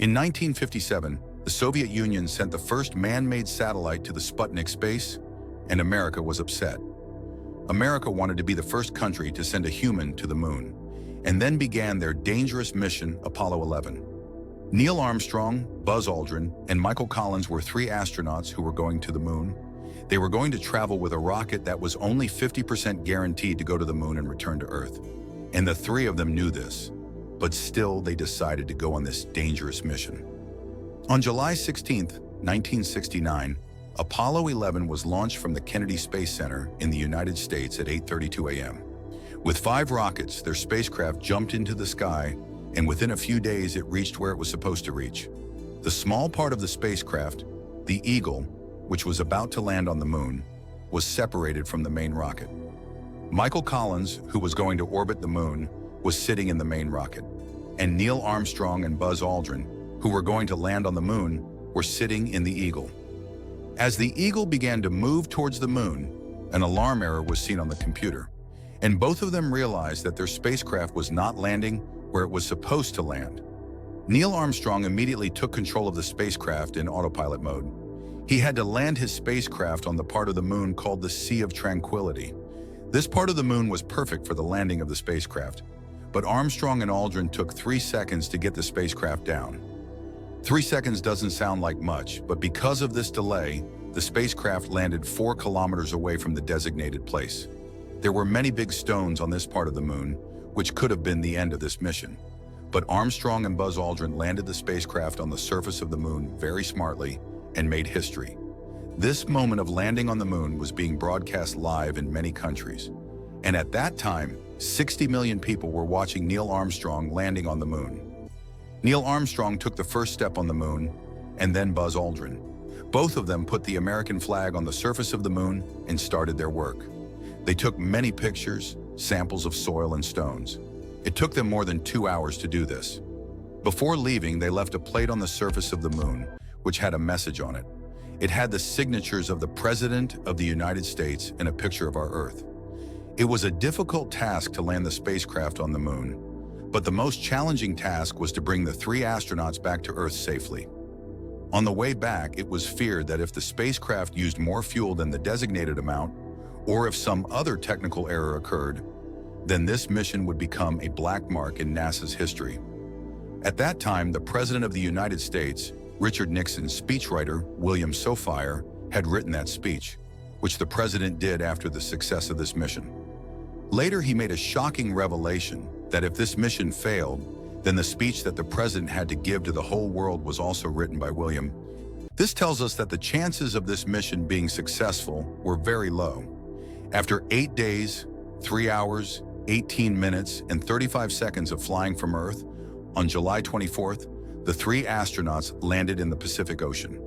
In 1957, the Soviet Union sent the first man-made satellite to the Sputnik space, and America was upset. America wanted to be the first country to send a human to the moon, and then began their dangerous mission, Apollo 11. Neil Armstrong, Buzz Aldrin, and Michael Collins were three astronauts who were going to the moon. They were going to travel with a rocket that was only 50% guaranteed to go to the moon and return to Earth. And the three of them knew this, but still they decided to go on this dangerous mission. On July 16, 1969, Apollo 11 was launched from the Kennedy Space Center in the United States at 8:32 a.m. With 5 rockets, their spacecraft jumped into the sky, and within a few days it reached where it was supposed to reach. The small part of the spacecraft, the Eagle, which was about to land on the moon, was separated from the main rocket. Michael Collins, who was going to orbit the moon, was sitting in the main rocket, and Neil Armstrong and Buzz Aldrin, who were going to land on the moon, were sitting in the Eagle. As the Eagle began to move towards the moon, an alarm error was seen on the computer, and both of them realized that their spacecraft was not landing where it was supposed to land. Neil Armstrong immediately took control of the spacecraft in autopilot mode. He had to land his spacecraft on the part of the moon called the Sea of Tranquility. This part of the moon was perfect for the landing of the spacecraft, but Armstrong and Aldrin took 3 seconds to get the spacecraft down. 3 seconds doesn't sound like much, but because of this delay, the spacecraft landed 4 kilometers away from the designated place. There were many big stones on this part of the moon, which could have been the end of this mission. But Armstrong and Buzz Aldrin landed the spacecraft on the surface of the moon very smartly and made history. This moment of landing on the moon was being broadcast live in many countries. And at that time, 60 million people were watching Neil Armstrong landing on the moon. Neil Armstrong took the first step on the moon, and then Buzz Aldrin. Both of them put the American flag on the surface of the moon and started their work. They took many pictures, samples of soil and stones. It took them more than 2 hours to do this. Before leaving, they left a plate on the surface of the moon, which had a message on it. It had the signatures of the President of the United States and a picture of our Earth. It was a difficult task to land the spacecraft on the moon, but the most challenging task was to bring the 3 astronauts back to Earth safely. On the way back, it was feared that if the spacecraft used more fuel than the designated amount, or if some other technical error occurred, then this mission would become a black mark in NASA's history. At that time, the President of the United States, Richard Nixon's speechwriter, William Sofire, had written that speech, which the President did after the success of this mission. Later, he made a shocking revelation that if this mission failed, then the speech that the President had to give to the whole world was also written by William. This tells us that the chances of this mission being successful were very low. After 8 days, 3 hours, 18 minutes, and 35 seconds of flying from Earth, on July 24th, the 3 astronauts landed in the Pacific Ocean.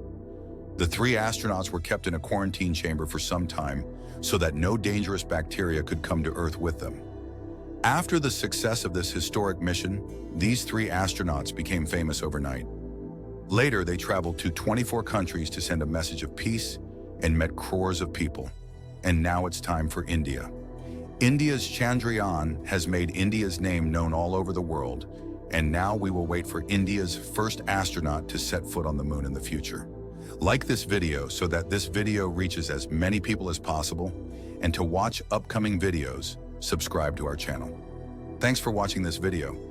The 3 astronauts were kept in a quarantine chamber for some time so that no dangerous bacteria could come to Earth with them. After the success of this historic mission, these 3 astronauts became famous overnight. Later, they traveled to 24 countries to send a message of peace and met crores of people. And now it's time for India. India's Chandrayaan has made India's name known all over the world, and now we will wait for India's first astronaut to set foot on the moon in the future. Like this video so that this video reaches as many people as possible, and to watch upcoming videos, subscribe to our channel. Thanks for watching this video.